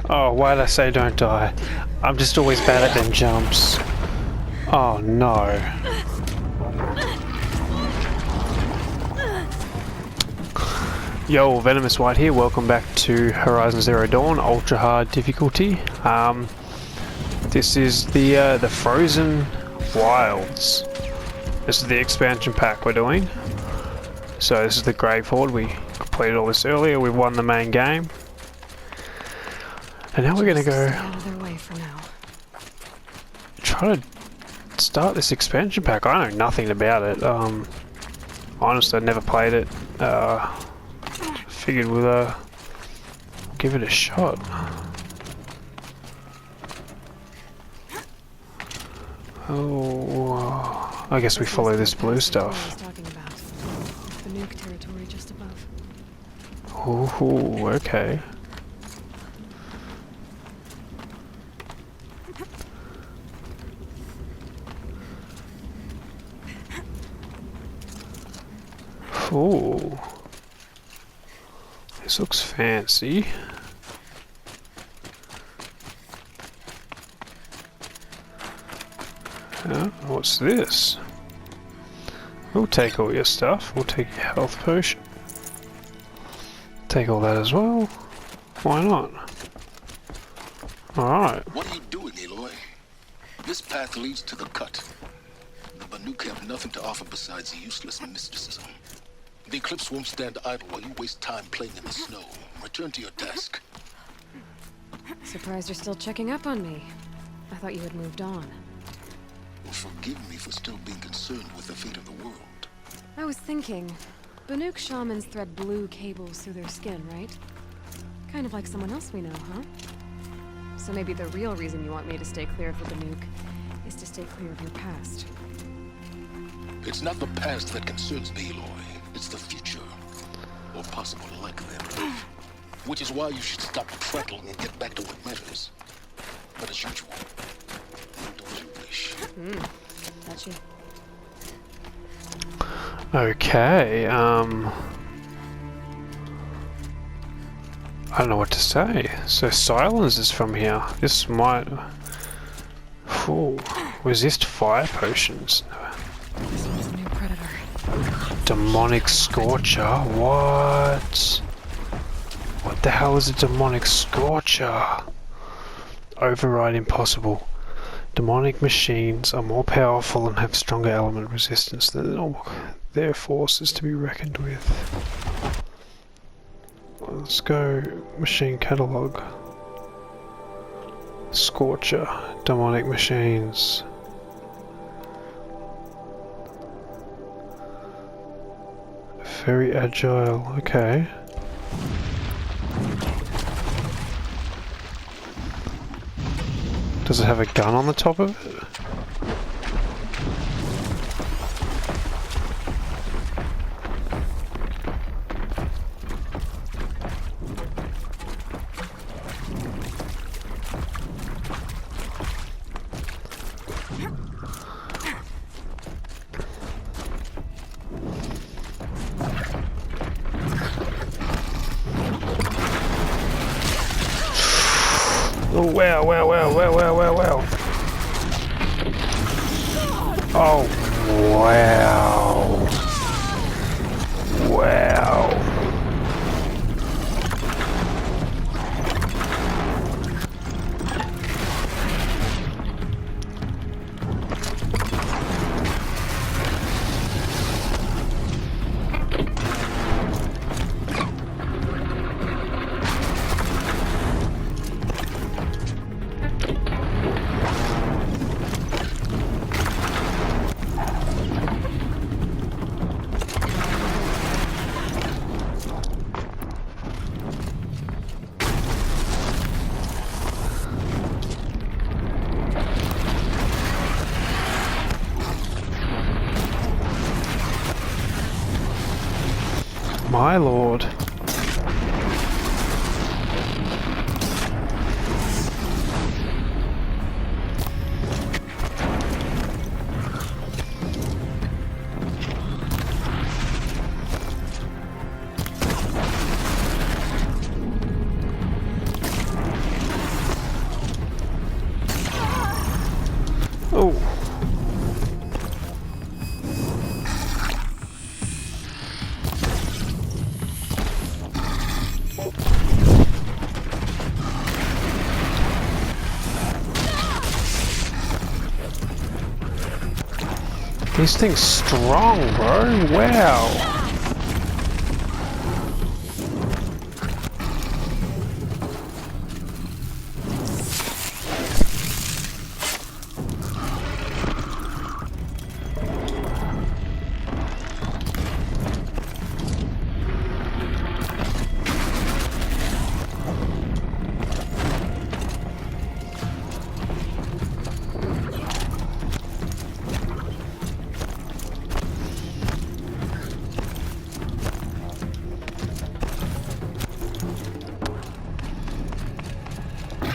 Oh, why did I say don't die? I'm just always bad at them jumps. Oh no. Yo, Venomous White here, welcome back to Horizon Zero Dawn, ultra hard difficulty. This is the Frozen Wilds. This is the expansion pack we're doing. So this is the Grave Horde, we completed all this earlier, we've won the main game. And now we're gonna go try to start this expansion pack. I know nothing about it. Honestly, I never played it. Figured we'll give it a shot. Oh, I guess we follow this blue stuff. The nuke territory just above. Oh, okay. Ooh. This looks fancy. What's this? We'll take all your stuff. We'll take your health potion. Take all that as well. Why not? Alright. What are you doing, Aloy? This path leads to the cut. The Banuk have nothing to offer besides useless mysticism. The Eclipse won't stand idle while you waste time playing in the snow. Return to your desk. Surprised you're still checking up on me. I thought you had moved on. Well, forgive me for still being concerned with the fate of the world. I was thinking, Banuk shamans thread blue cables through their skin, right? Kind of like someone else we know, huh? So maybe the real reason you want me to stay clear of the Banuk is to stay clear of your past. It's not the past that concerns me, Aloy. It's the future. Or possible like them. Which is why you should stop prattling and get back to what matters. But as usual, do as you wish. Touchy. Okay, I don't know what to say. So silence is from here. This might... Ooh, resist fire potions. This one's a new predator. Demonic Scorcher? What? What the hell is a Demonic Scorcher? Override impossible. Demonic machines are more powerful and have stronger element resistance than normal. Their force is to be reckoned with. Let's go machine catalog. Scorcher, demonic machines. Very agile, okay. Does it have a gun on the top of it? Oh, wow, wow, wow, wow, wow, wow, wow. Oh, wow. Wow. My lord. These things strong, bro. Wow.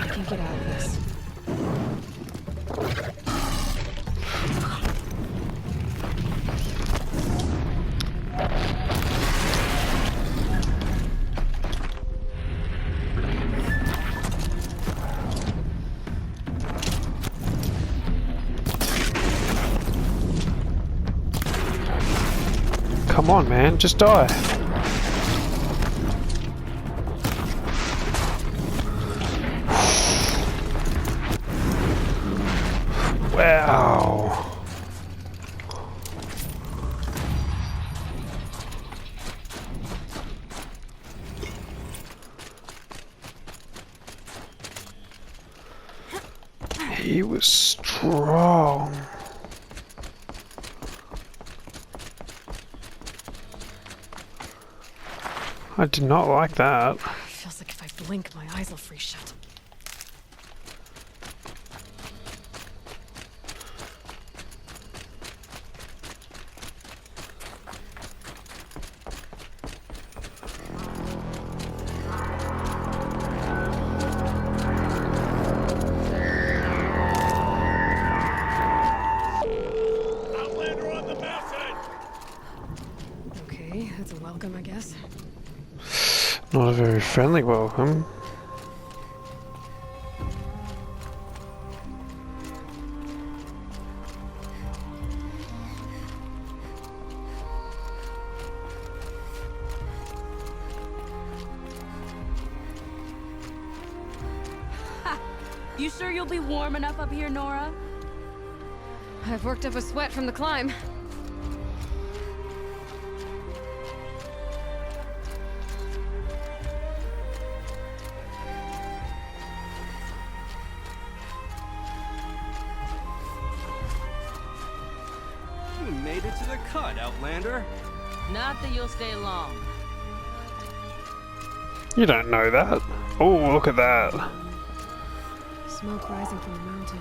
Can't get out of this. Come on, man. Just die. Wow. He was strong. I did not like that. Feels like if I blink, my eyes will freeze shut. Outlander on the mountain! Okay, that's a welcome, I guess. Not a very friendly welcome. You sure you'll be warm enough up here, Nora? I've worked up a sweat from the climb. You made it to the cut, Outlander. Not that you'll stay long. You don't know that. Oh, look at that. Smoke rising from the mountain.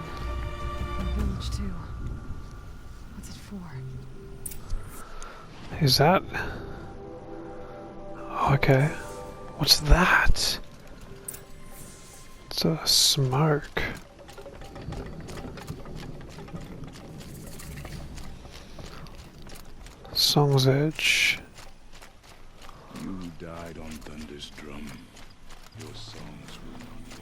The village, too. What's it for? Is that? Okay. What's that? It's a smoke. Song's Edge. You died on Thunder's drum. Your songs will not live.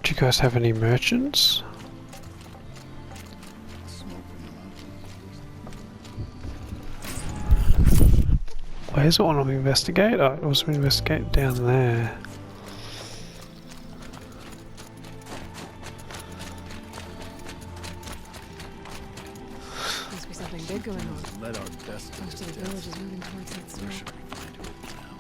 Do you guys have any merchants? Where's it want to investigate? Oh, it wants to investigate down there. Must be something big going on. Let our best Most of the village is moving towards that Where smoke. should we find hope now?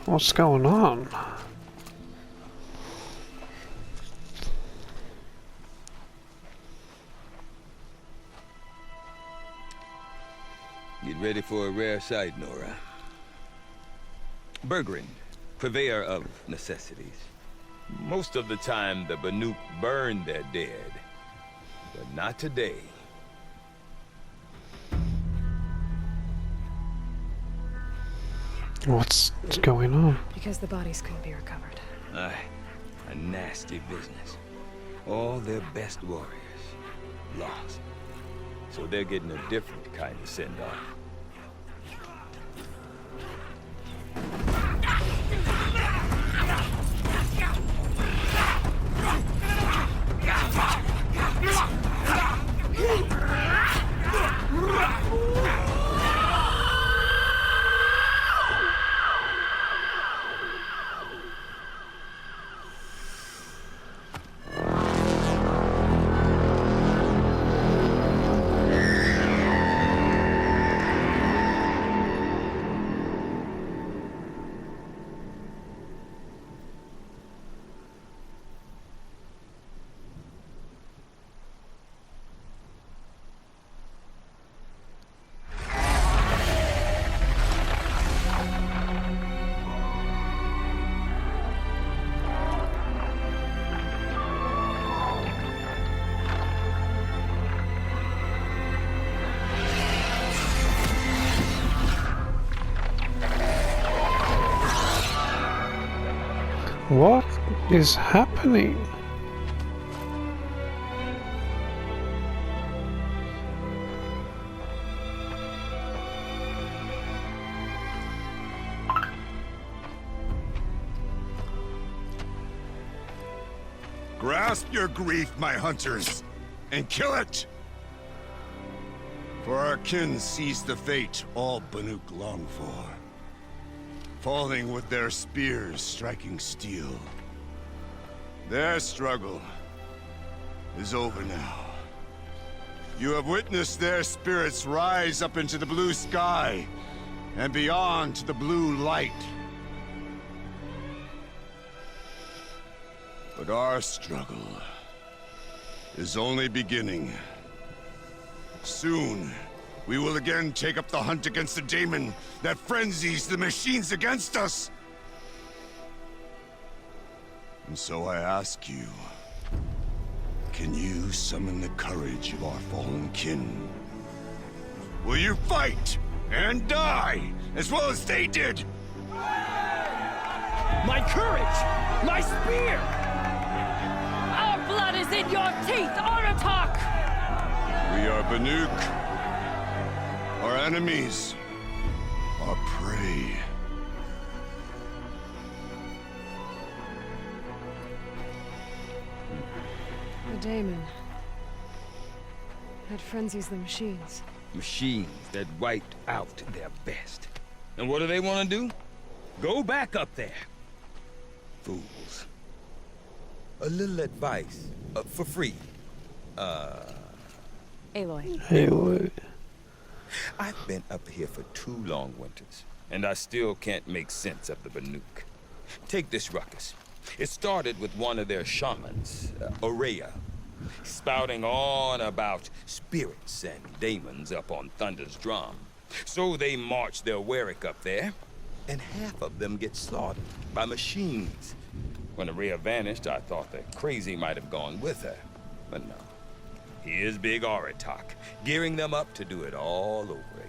What's going on? Get ready for a rare sight, Nora. Bergrin, purveyor of necessities. Most of the time, the Banuk burn their dead. But not today. What's going on? Because the bodies couldn't be recovered. Aye, a nasty business. All their best warriors lost. So they're getting a different kind of send-off. What is happening? Grasp your grief, my hunters, and kill it! For our kin sees the fate all Banuk long for. Falling with their spears striking steel. Their struggle is over now. You have witnessed their spirits rise up into the blue sky and beyond to the blue light. But our struggle is only beginning. Soon, we will again take up the hunt against the daemon that frenzies the machines against us. And so I ask you, can you summon the courage of our fallen kin? Will you fight and die as well as they did? My courage! My spear! Our blood is in your teeth, Aratak! We are Banuk. Our enemies are prey. The daemon. That frenzies the machines. Machines that wiped out their best. And what do they want to do? Go back up there. Fools. A little advice, for free. Aloy. Hey, what? I've been up here for 2 long winters, and I still can't make sense of the Banuk. Take this ruckus. It started with one of their shamans, Ourea, spouting on about spirits and daemons up on Thunder's drum. So they march their Warwick up there, and half of them get slaughtered by machines. When Ourea vanished, I thought the crazy might have gone with her, but no. Here's Big Aratak, gearing them up to do it all over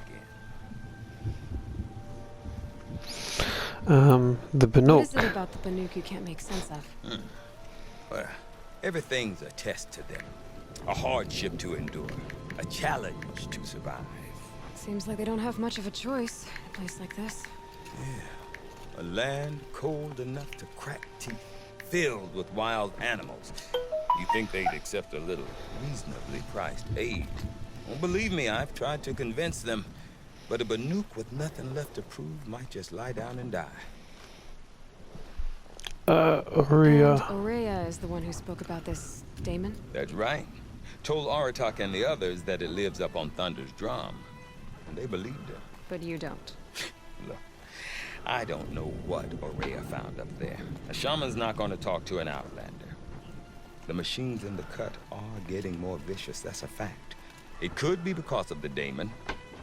again. The What Banuk. is it about the Banuk you can't make sense of? Well, everything's a test to them. A hardship to endure. A challenge to survive. Seems like they don't have much of a choice in a place like this. A land cold enough to crack teeth, filled with wild animals. You think they'd accept a little reasonably priced aid? Well, believe me, I've tried to convince them. But a Banuk with nothing left to prove might just lie down and die. Ourea. And Ourea is the one who spoke about this daemon? That's right. Told Aratak and the others that it lives up on Thunder's drum. And they believed her. But you don't. Look, I don't know what Ourea found up there. A shaman's not going to talk to an outlander. The machines in the cut are getting more vicious, that's a fact. It could be because of the daemon,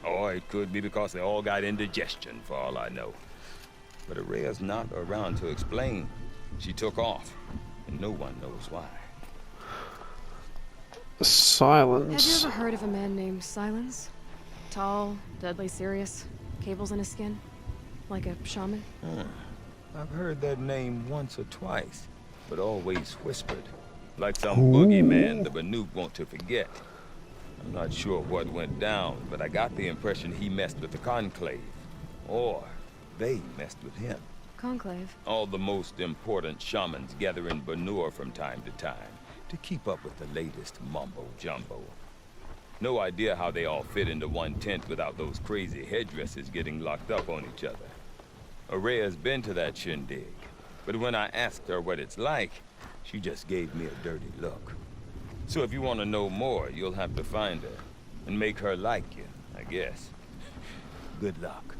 or it could be because they all got indigestion, for all I know. But Ourea's not around to explain. She took off, and no one knows why. Silence. Have you ever heard of a man named Silence? Tall, deadly serious, cables in his skin? Like a shaman? I've heard that name once or twice, but always whispered. Like some boogeyman the Banuk want to forget. I'm not sure what went down, but I got the impression he messed with the Conclave. Or they messed with him. Conclave? All the most important shamans gather in Banur from time to time to keep up with the latest mumbo-jumbo. No idea how they all fit into one tent without those crazy headdresses getting locked up on each other. Ourea's been to that shindig, but when I asked her what it's like, she just gave me a dirty look. So if you want to know more, you'll have to find her and make her like you, I guess. Good luck.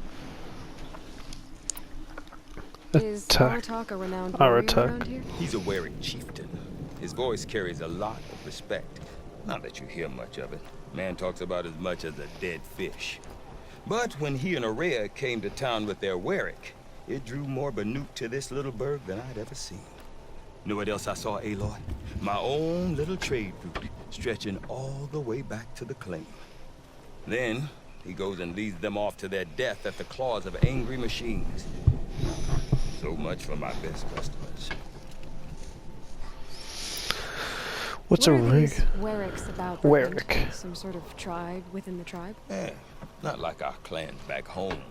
Is Attack. Aratak a renowned Aratak. warrior around here? He's a wary chieftain. His voice carries a lot of respect. Not that you hear much of it. Man talks about as much as a dead fish. But when he and Ourea came to town with their Warwick, it drew more Banuk to this little burg than I'd ever seen. Know what else I saw, Aloy? My own little trade route, stretching all the way back to the claim. Then, he goes and leads them off to their death at the claws of angry machines. So much for my best customers. What's What a are rig? these Werricks about? Bertrand? Werrick. Some sort of tribe within the tribe? Not like our clans back home.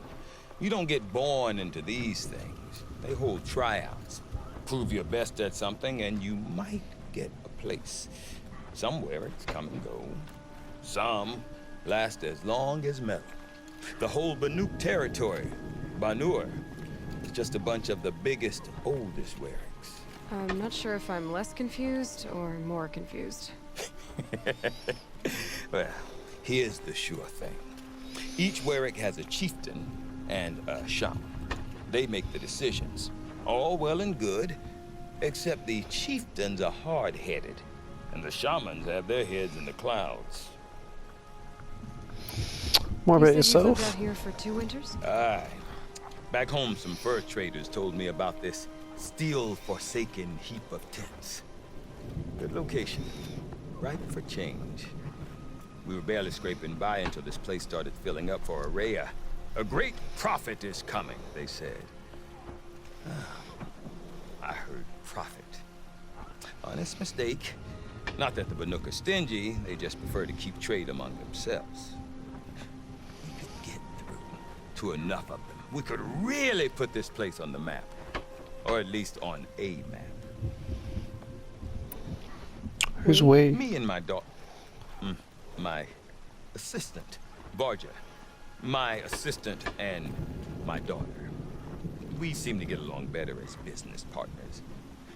You don't get born into these things. They hold tryouts. Prove your best at something and you might get a place. Some Werricks come and go. Some last as long as metal. The whole Banuk territory, Banur, is just a bunch of the biggest, oldest Werricks. I'm not sure if I'm less confused or more confused. Well, here's the sure thing. Each Werrick has a chieftain and a shaman. They make the decisions. All well and good, except the chieftains are hard-headed, and the shamans have their heads in the clouds. More about You said you've lived yourself? out here for 2 winters? Aye. Back home, some fur traders told me about this steel-forsaken heap of tents. Good location. Ripe for change. We were barely scraping by until this place started filling up for Araya. A great prophet is coming, they said. I heard prophet. Honest mistake. Not that the Banuk are stingy, they just prefer to keep trade among themselves. We could get through to enough of them. We could really put this place on the map. Or at least on a map. Who's we? Me and my daughter. My assistant, Barja. My assistant and my daughter. We seem to get along better as business partners.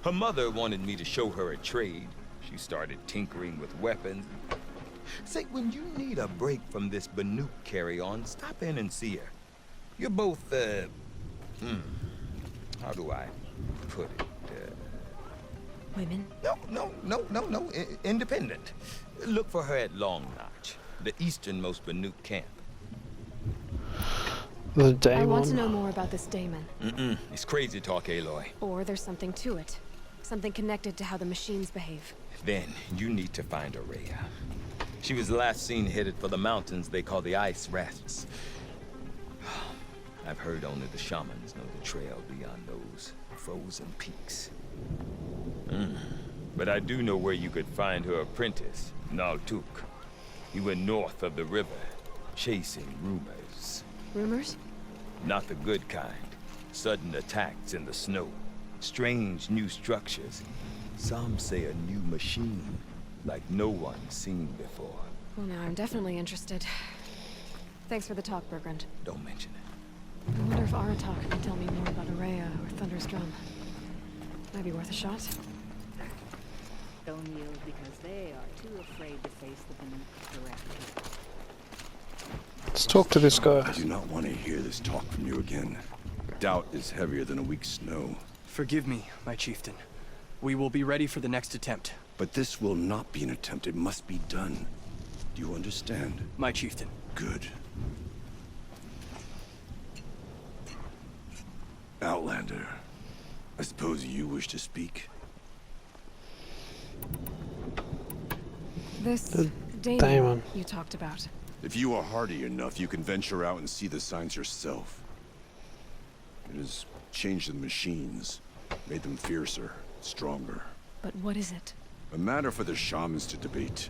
Her mother wanted me to show her a trade. She started tinkering with weapons. Say, when you need a break from this Banuk carry-on, stop in and see her. You're both, how do I put it? Women? No. Independent. Look for her at Long Notch, the easternmost Banuk camp. The I want to know Daemon. more about this Daemon. It's crazy talk, Aloy. Or there's something to it. Something connected to how the machines behave. Then you need to find Araya. She was last seen headed for the mountains they call the Ice Rasts. I've heard only the shamans know the trail beyond those frozen peaks. But I do know where you could find her apprentice, Naltuk. He went north of the river, chasing rumors. Rumors? Not the good kind. Sudden attacks in the snow. Strange new structures. Some say a new machine, like no one's seen before. Well, now I'm definitely interested. Thanks for the talk, Bergrand. Don't mention it. I wonder if Aratak can tell me more about Araya or Thunder's Drum. Might be worth a shot. Don't yield because they are too afraid to face the Banuk directly. Let's talk to this guy. I do not want to hear this talk from you again. Doubt is heavier than a week's snow. Forgive me, my chieftain. We will be ready for the next attempt. But this will not be an attempt. It must be done. Do you understand? My chieftain. Good. Outlander, I suppose you wish to speak? This The Daemon Daemon. you talked about. If you are hardy enough, you can venture out and see the signs yourself. It has changed the machines, made them fiercer, stronger. But what is it? A matter for the shamans to debate.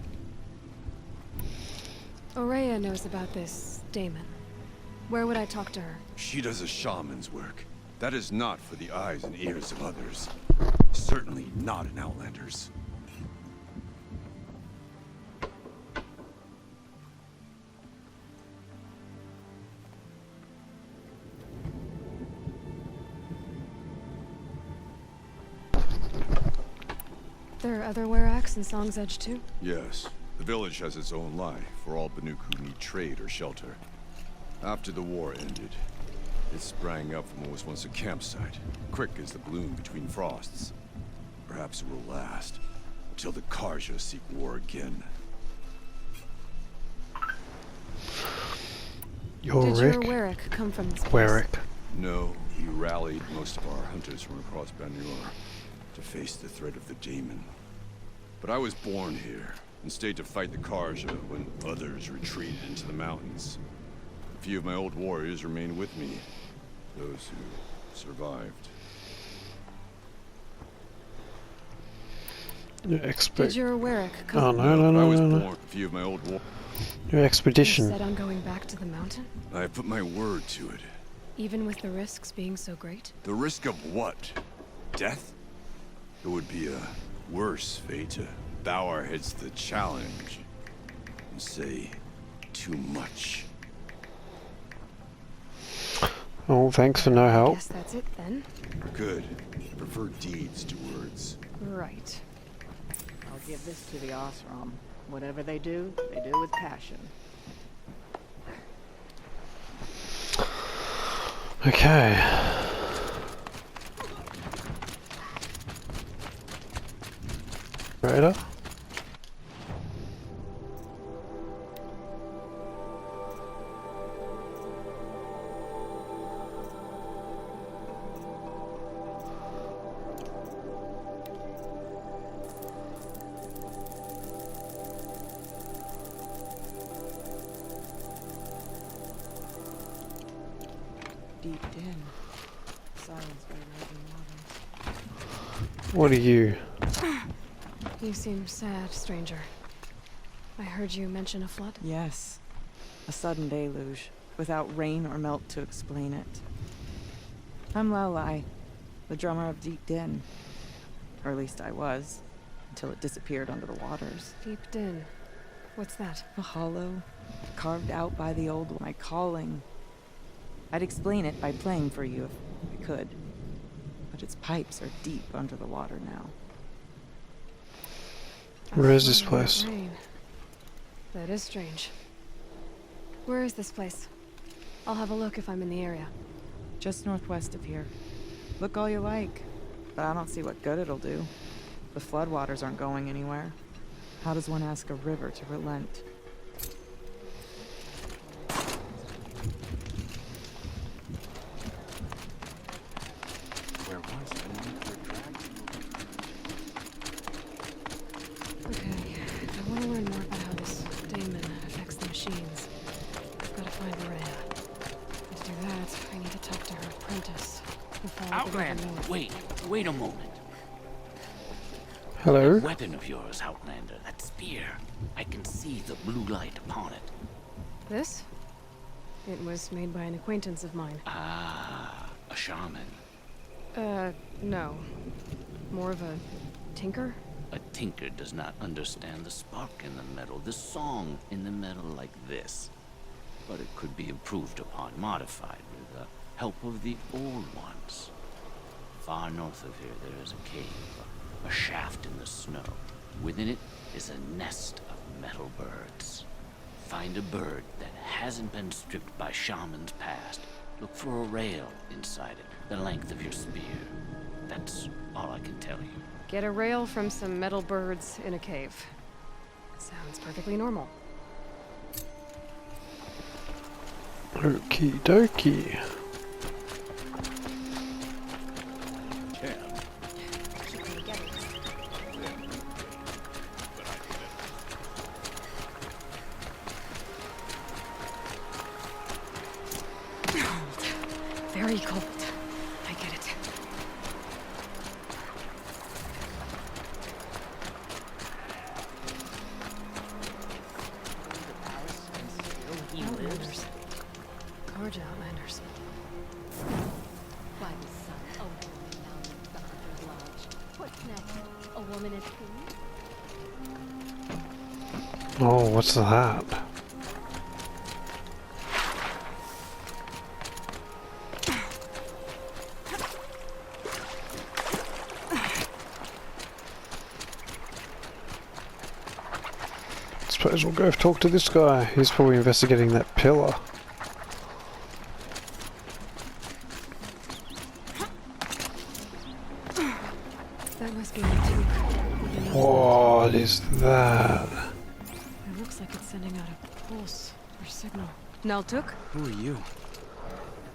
Araya knows about this Daemon. Where would I talk to her? She does a shaman's work. That is not for the eyes and ears of others. Certainly not an Outlander's. There are other Werracks in Song's Edge too? Yes. The village has its own life for all Banuk who need trade or shelter. After the war ended, it sprang up from what was once a campsite, quick as the bloom between frosts. Perhaps it will last, until the Karja seek war again. Did your Yorick? Werrick come from this place? Werrick. No, we rallied most of our hunters from across Banur to face the threat of the Daemon. But I was born here, and stayed to fight the Karja when others retreated into the mountains. A few of my old warriors remained with me, those who survived. Your Did your Warwick Oh come? no no I no was no no! born a few of my old war. Your You expedition. set on going back to the mountain? I put my word to it. Even with the risks being so great? The risk of what? Death? It would be a worse fate to bow our heads to the challenge and say too much. Oh, thanks for no help. Guess that's it then. Good. I prefer deeds to words. Right. I'll give this to the Osram. Whatever they do with passion. Okay. Raider? Deep in. Silence by rising waters. What are you? You seem sad, stranger. I heard you mention a flood. Yes. A sudden deluge, without rain or melt to explain it. I'm Laolai, the drummer of Deep Din. Or at least I was, until it disappeared under the waters. Deep Din. What's that? A hollow, carved out by the old one. My calling. I'd explain it by playing for you if I could. But its pipes are deep under the water now. Where is this A flood place? without rain. That is strange. Where is this place? I'll have a look if I'm in the area. Just northwest of here. Look all you like, but I don't see what good it'll do. The floodwaters aren't going anywhere. How does one ask a river to relent? Where was I? Okay, I want to learn more about how this daemon affects the machines. I've got to find Rhea. To do that, I need to talk to her apprentice. Before I can Outlander, even know. wait a moment. Hello? Weapon of yours, Outlander, that spear. I can see the blue light upon it. This? It was made by an acquaintance of mine. Ah, a shaman. No. More of a tinker? A tinker does not understand the spark in the metal, the song in the metal like this. But it could be improved upon, modified with the help of the old ones. Far north of here there is a cave, a shaft in the snow. Within it is a nest of metal birds. Find a bird that hasn't been stripped by shamans past. Look for a rail inside it, the length of your spear. That's all I can tell you. Get a rail from some metal birds in a cave. Sounds perfectly normal. Okie dokie. Very cold. I get it. Outlanders. Gorge Outlanders. By the sun, a woman down in the Hunter's Lodge. What's next? A woman as queen? Oh, what's that? Suppose we'll go talk to this guy. He's probably investigating that pillar. That must be my tube. What is that? It looks like it's sending out a pulse or signal. Naltuk? Who are you?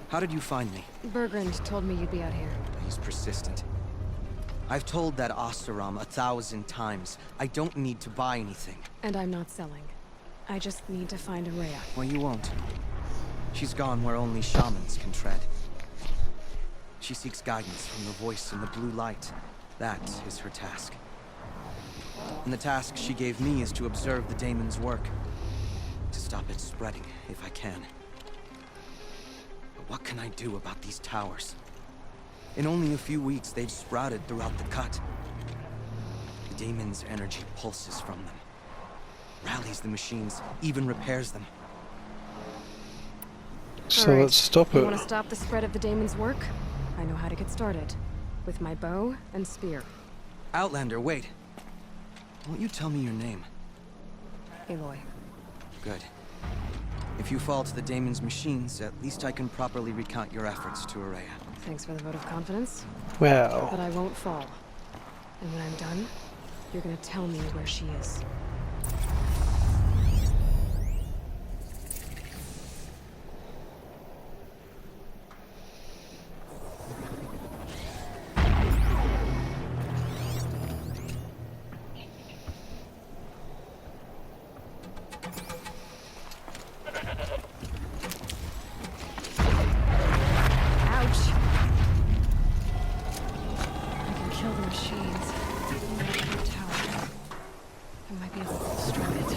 How did you find me? Bergrand told me you'd be out here. He's persistent. I've told that Oseram 1,000 times. I don't need to buy anything. And I'm not selling. I just need to find a Rhea. Well, you won't. She's gone where only shamans can tread. She seeks guidance from the voice in the blue light. That is her task. And the task she gave me is to observe the daemon's work. To stop it spreading, if I can. But what can I do about these towers? In only a few weeks, they've sprouted throughout the cut. The daemon's energy pulses from them. Rallies the machines, even repairs them. So Alright, let's stop You it. want to stop the spread of the daemon's work? I know how to get started. With my bow and spear. Outlander, wait. Won't you tell me your name? Aloy. Good. If you fall to the daemon's machines, at least I can properly recount your efforts to Ourea. Thanks for the vote of confidence. Well, But I won't fall. And when I'm done, you're gonna tell me where she is. Ouch! I can kill the machines. The tower. I might be able to destroy it.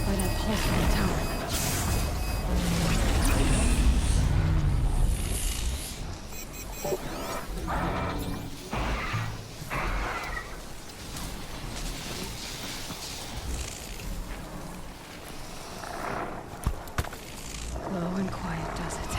By that pulse from the tower. Low and quiet does it.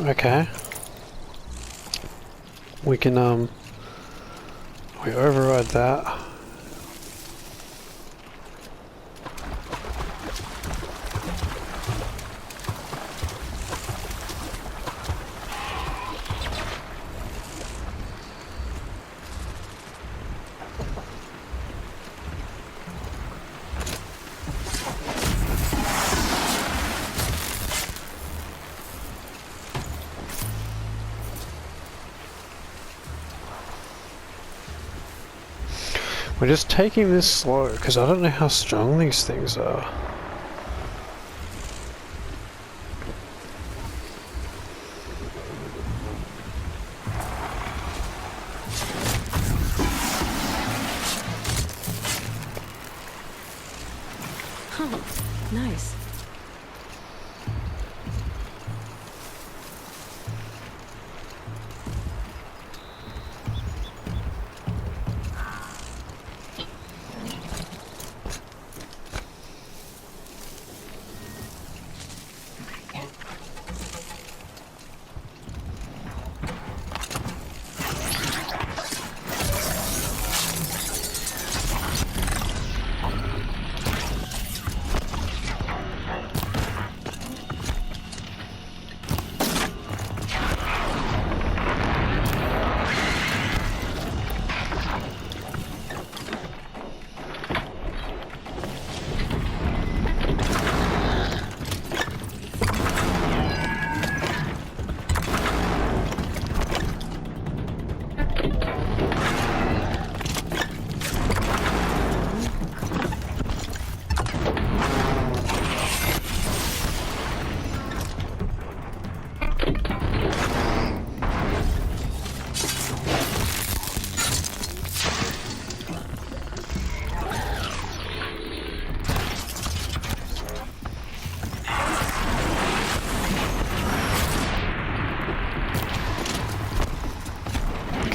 okay. We can we override that. We're just taking this slow because I don't know how strong these things are. Huh. Nice.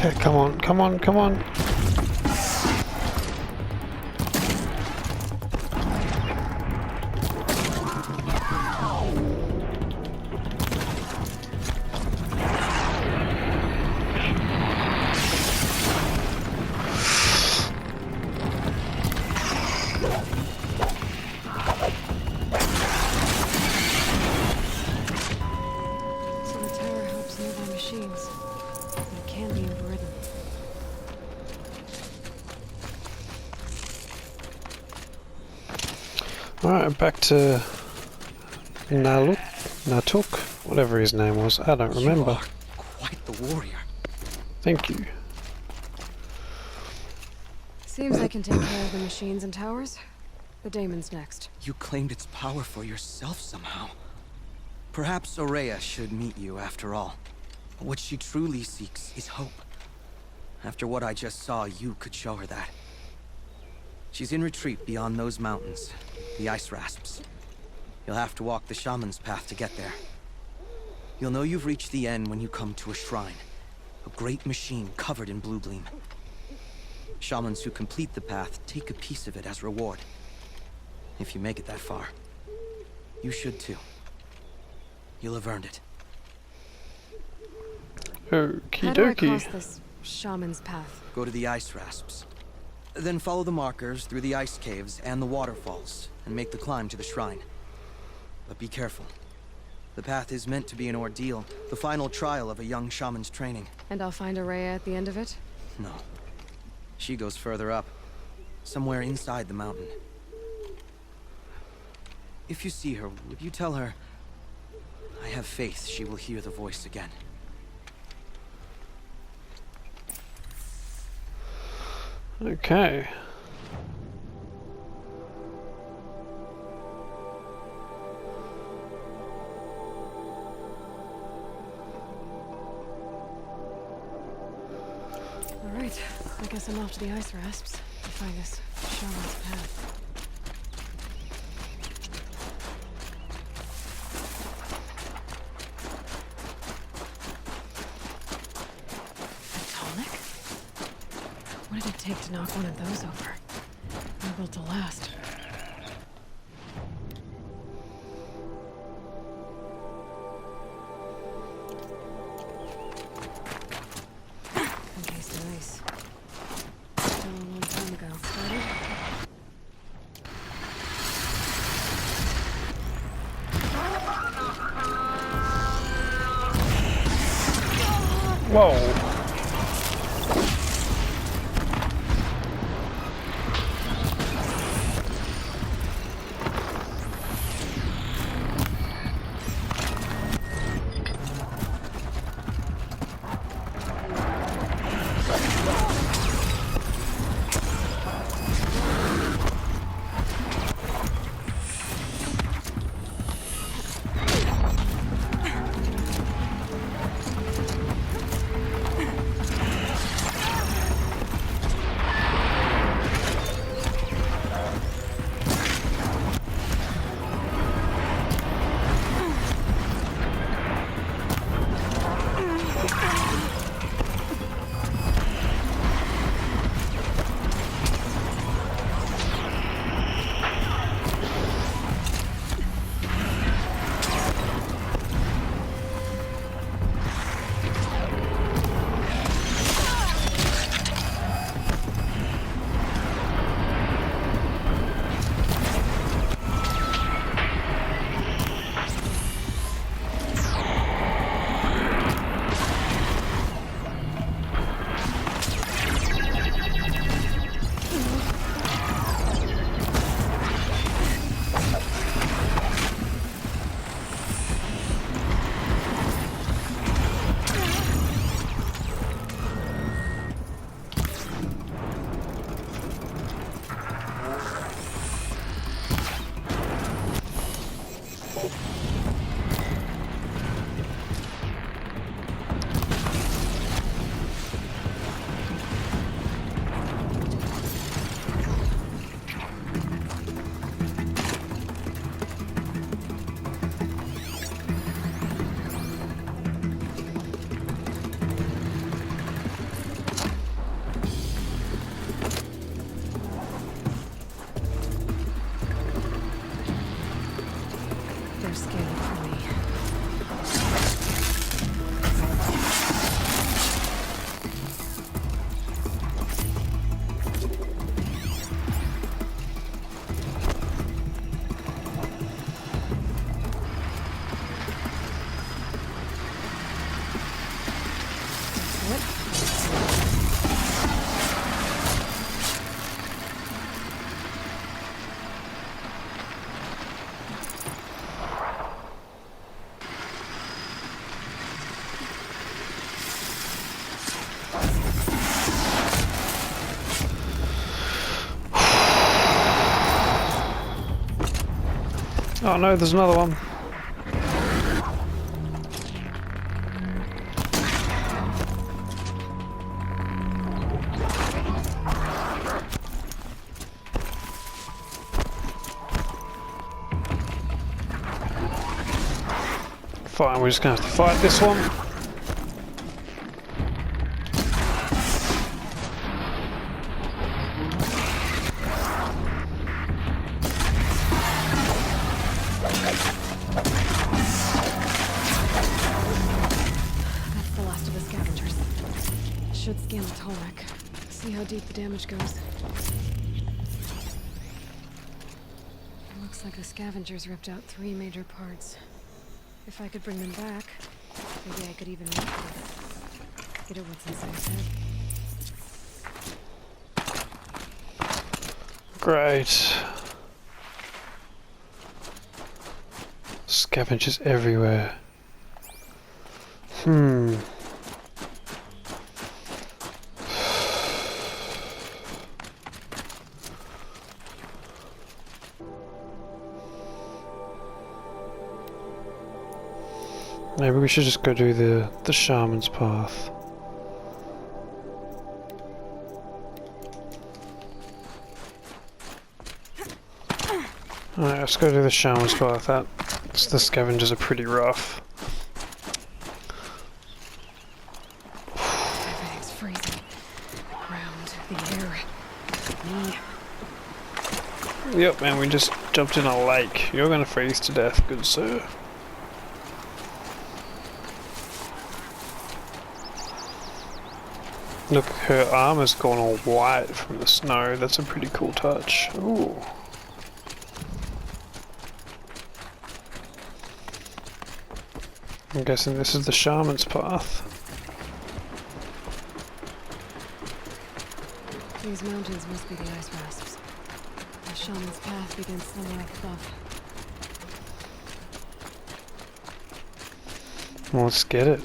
Okay, come on, come on, come on. Alright, back to Natuk, whatever his name was. I don't remember. You are quite the warrior. Thank you. Seems I can take care of the machines and towers. The Daemon's next. You claimed its power for yourself somehow. Perhaps Ourea should meet you after all. What she truly seeks is hope. After what I just saw, you could show her that. She's in retreat beyond those mountains, the Ice Rasps. You'll have to walk the Shaman's path to get there. You'll know you've reached the end when you come to a shrine. A great machine covered in blue gleam. Shamans who complete the path take a piece of it as reward. If you make it that far, you should too. You'll have earned it. Okie How do I dokie. cross this shaman's path? Go to the Ice Rasps. Then follow the markers through the ice caves and the waterfalls, and make the climb to the shrine. But be careful. The path is meant to be an ordeal, the final trial of a young shaman's training. And I'll find Ourea at the end of it? No. She goes further up. Somewhere inside the mountain. If you see her, would you tell her... I have faith she will hear the voice again. Okay. Alright, I guess I'm off to the Ice Rasps to find this shaman's path. A tonic? What did it take to knock one of those over? They're built to last. Okay, nice. Still a long time ago. Started? Whoa. They're scanning for me. Oh no, there's another one. Fine, we're just gonna have to fight this one. That's the last of the scavengers. Should scan the Tolmec. See how deep the damage goes. Looks like the scavengers ripped out 3 major parts. If I could bring them back, maybe I could even get at what's inside his head. Great. Scavengers everywhere. Maybe we should just go do the shaman's path. Alright, let's go do the shaman's path. The scavengers are pretty rough. Everything's freezing. The ground, the air, me. Yep, and we just jumped in a lake. You're gonna freeze to death, good sir. Look, her armor's gone all white from the snow. That's a pretty cool touch. Ooh. I'm guessing this is the shaman's path. These mountains must be the ice rasps. The shaman's path begins somewhere up above. Well, let's get it.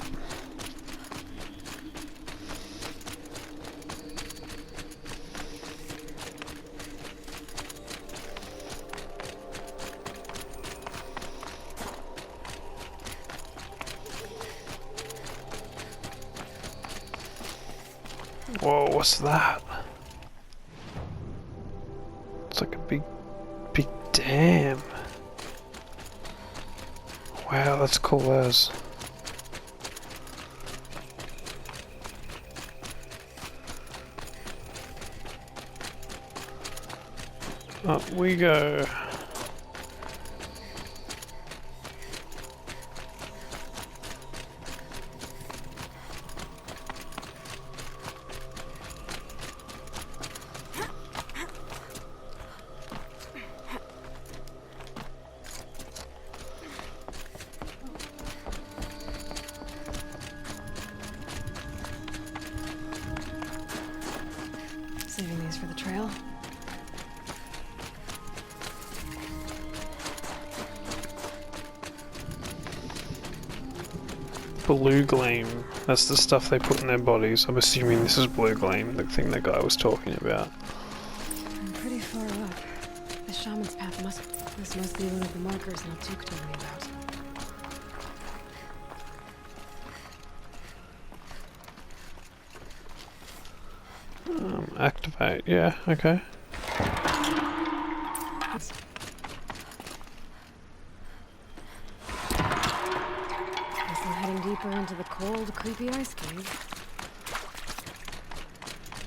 Whoa, what's that? It's like a big dam. Wow, that's cool as. Up we go. Saving these for the trail. Blue gleam. That's the stuff they put in their bodies. I'm assuming this is blue gleam, the thing that guy was talking about. I'm pretty far up. The shaman's path this must be one of the markers Naltuk told me about. Activate. Yeah, okay. Guess I'm heading deeper into the cold, creepy ice cave.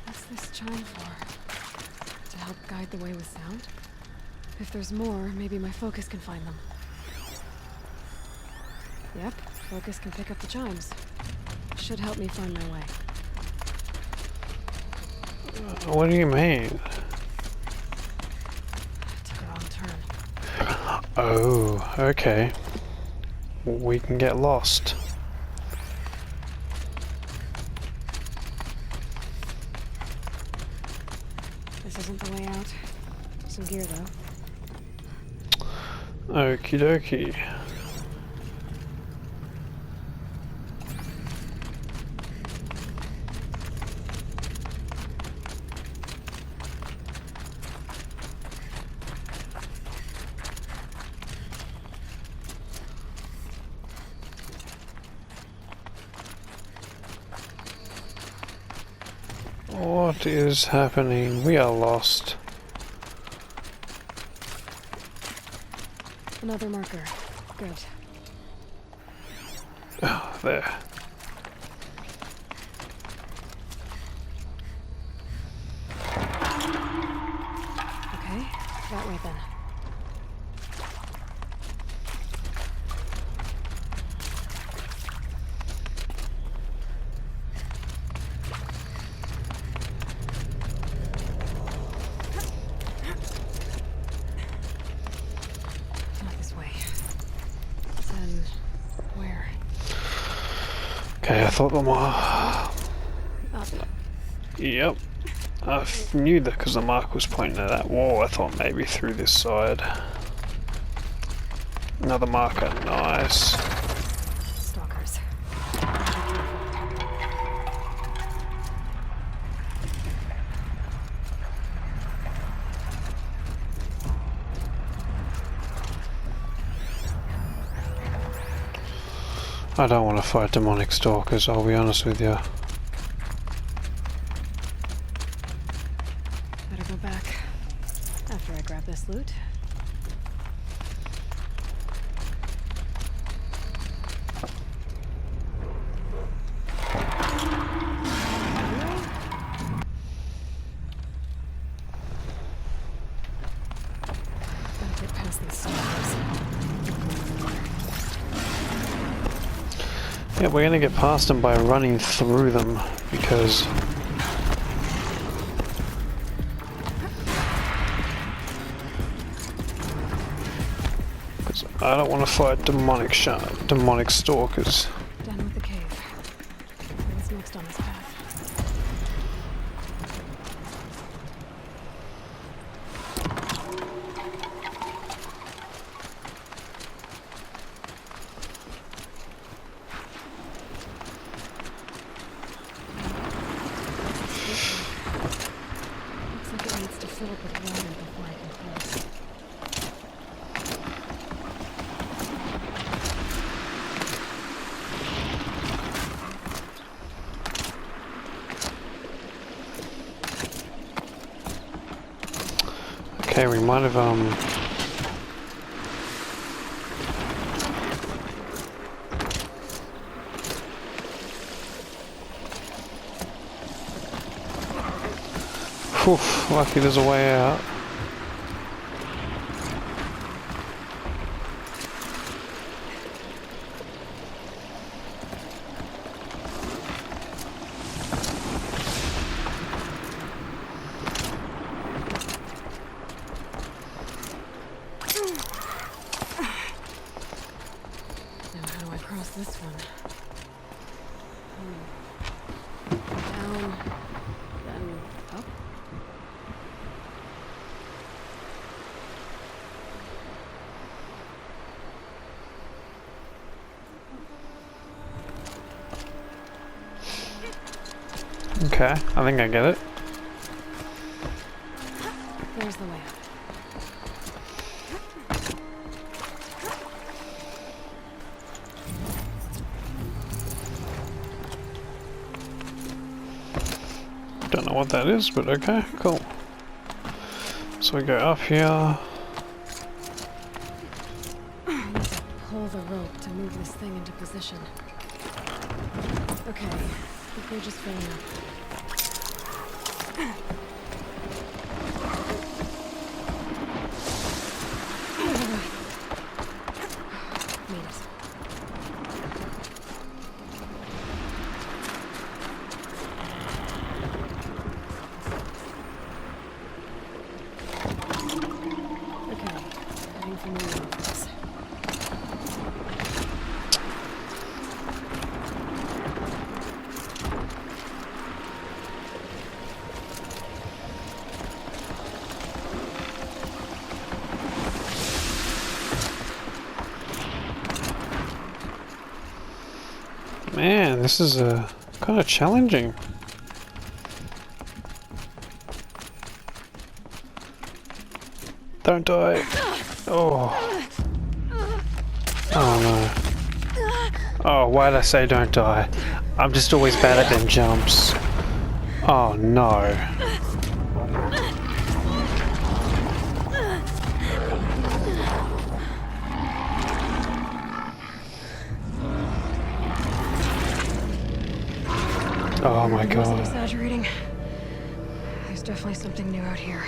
What's this chime for? To help guide the way with sound? If there's more, maybe my focus can find them. Yep, focus can pick up the chimes. Should help me find my way. What do you mean? Took a wrong turn. Oh, okay. We can get lost. This isn't the way out. Some gear, though. Okie dokie. What is happening? We are lost. Another marker. Good. Oh, there. Okay, that way then. Not this way. Then where? Okay, I thought the mark. Up. Yep. I knew that because the mark was pointing at that wall. I thought maybe through this side. Another marker, nice. Stalkers. I don't want to fight demonic stalkers, I'll be honest with you. Better go back after I grab this loot. Gotta get past these stalkers. Yeah, we're gonna get past them by running through them, because I don't want to fight demonic stalkers. Done with the cave. What's next on this path? Looks like it needs to fill up with water before I can close. Okay, we might have Whew, lucky there's a way out. Now how do I cross this one? Down, then up. Okay, I think I get it. There's the way up. Don't know what that is, but okay, cool. So we go up here. I need to pull the rope to move this thing into position. Okay, I think we're just filling up. Made it. Okay, heading for my office. Man, this is kind of challenging. Don't die. Oh. Oh no. Oh, why did I say don't die? I'm just always bad at them jumps. Oh no. Oh my I wasn't god. exaggerating. There's definitely something new out here.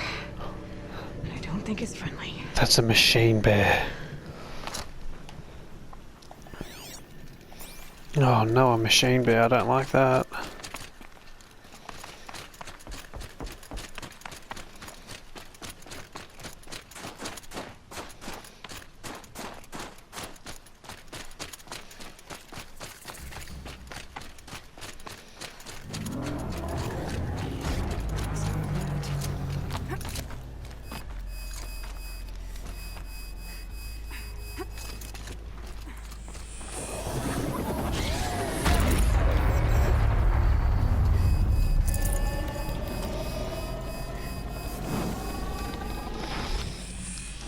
And I don't think it's friendly. That's a machine bear. Oh no, a machine bear. I don't like that.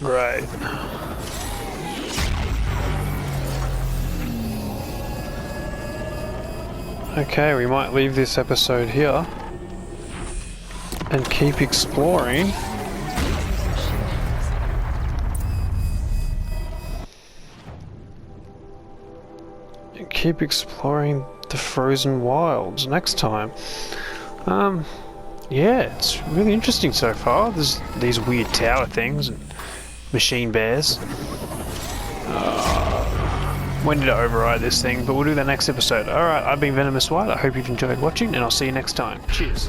Right. Okay, we might leave this episode here and keep exploring. And keep exploring the frozen wilds next time. Yeah, it's really interesting so far. There's these weird tower things and machine bears. When did I override this thing? But we'll do that next episode. Alright, I've been Venomous White. I hope you've enjoyed watching, and I'll see you next time. Cheers.